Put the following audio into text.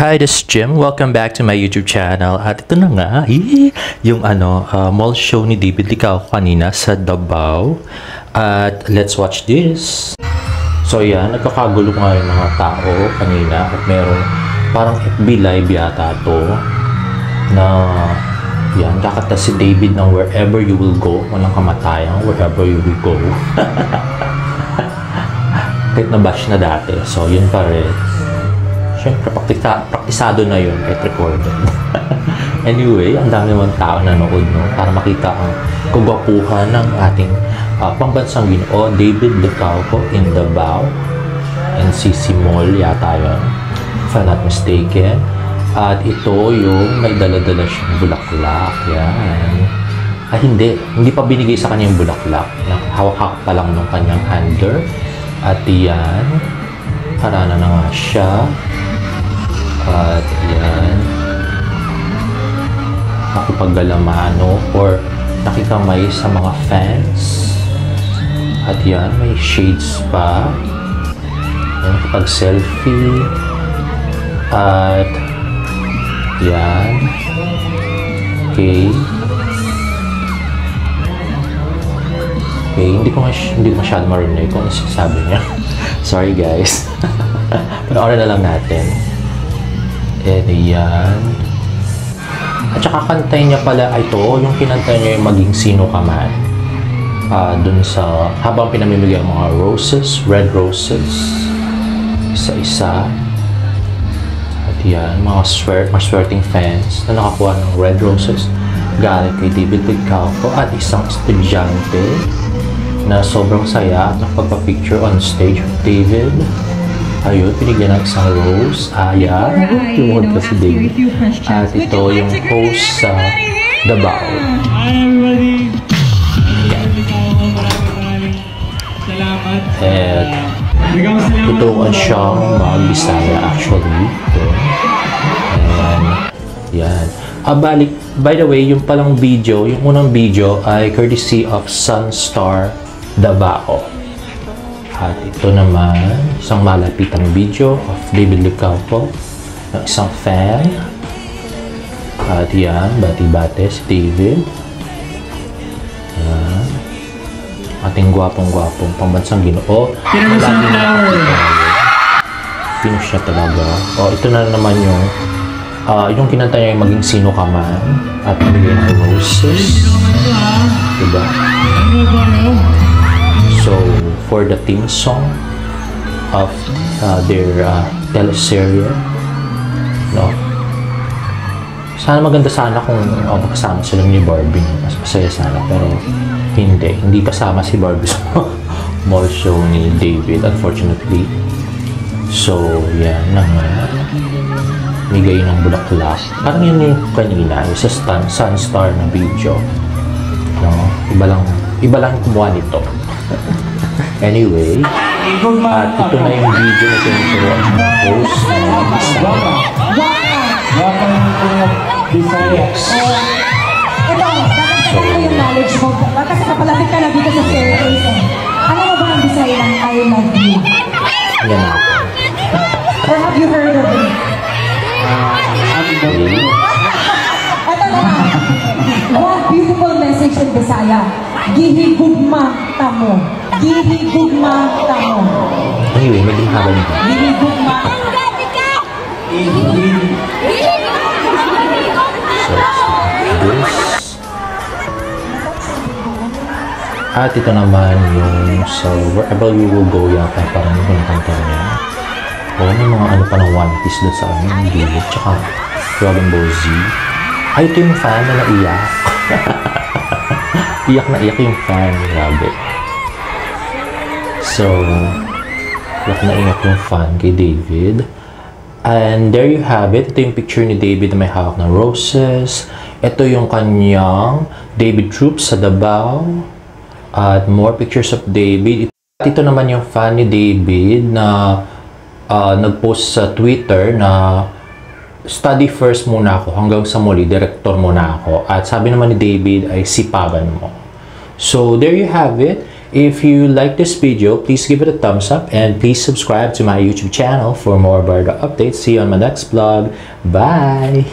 Hi, this is Jim. Welcome back to my YouTube channel. At ito na nga, yung mall show ni David Licao kanina sa Davao. At let's watch this. So yan, nagkakagulo nga yung mga tao kanina at merong parang FB live yata to na yan, kakanta si David ng wherever you will go. Walang kamatayan, wherever you will go. Kahit na-bash na dati. So yun pa rin. Siyempre, praktisado na yun kahit recorded. Anyway, ang dami naman tao nanood, no? Para makita ang kagwapuhan ng ating pambansang Ginoo, David Licao in Davao. NCC Mall yata yun, if I'm not mistaken. At ito yung may dala-dala siyang bulaklak. Yan. Hindi pa binigay sa kanya yung bulaklak. Hawak-hawak pa lang ng kanyang hander. At yan, harana na nga siya. At yan, nakipaggalamano or nakikamay sa mga fans. At yan, may shades pa. Yan, nakipag-selfie. At yan, okay. Okay, hindi ko masyado marinig kung ano sabi niya. Sorry guys. Panoorin na lang natin. And yan. At saka kantay niya pala ito, yung kinantay niya yung Maging Sino Ka Man. Dun sa, habang pinamimigay ang mga roses, red roses, isa-isa. At yan, mga swerting fans na nakakuha ng red roses galing kay David Licao at isang estudyante na sobrang saya at nakapagpa-picture on stage of David. Ayun, pinigyan ng isang rose. Ayan, tumuhod pa si David. At ito yung host sa Davao. Hi everybody! Salamat. At tuturuan siyang mag-Bisaya actually. And yan. By the way, yung palang video, yung unang video ay courtesy of Sunstar Davao. At ito naman, isang malapitang video of David Licao ng isang fan. At yan, bati-bate si David. Yan. Ating gwapong-gwapong pambansang Ginoo. Finish na talaga. Ito na naman yung kinanta niya yung Maging Sino Ka Man at Maging ng Roses. Diba? So, for the theme song of their teleserye, no? Sana maganda sana kung magkasama sila ni Barbie. Mas masaya sana, pero hindi kasama si Barbie sa mall show ni David, unfortunately. So, yan na nga. Migay ng bulaklak. Parang yun yung kanina, yung sa Sunstar na video. No? Iba lang kumuha nito. Anyway, at ito na yung video na tinuturuan ng host na Bisaya. Ito, dapat ko yung knowledge mo. Kasi kapalapit ka na dito sa staircase. Alam mo ba ang Bisaya ng I love you? Yan na. Or have you heard of it? Ito na. One beautiful message in Bisaya. Gihigugma tamo. Gihigugma tamo. Anyway, maging haba nito. Gihigugma. So, this. At ito naman yung so wherever you will go yata parang yung kinakanta niya. May mga ano pa ng One Piece doon sa amin, David, tsaka Dragon Ball Z. Ay, ito yung fan na naiyak. Iyak na iyak yung fan, grabe. So, iyak na iyak yung fan kay David. And there you have it. Ito yung picture ni David na may hawak na roses. Ito yung kanyang David Troops sa Davao. At more pictures of David. At ito naman yung fan ni David na nag-post sa Twitter na study first muna ako hanggang sa muli, director muna ako. At sabi naman ni David ay sipagan mo. So there you have it. If you like this video, please give it a thumbs up and please subscribe to my YouTube channel for more Barda updates. See you on my next vlog. Bye!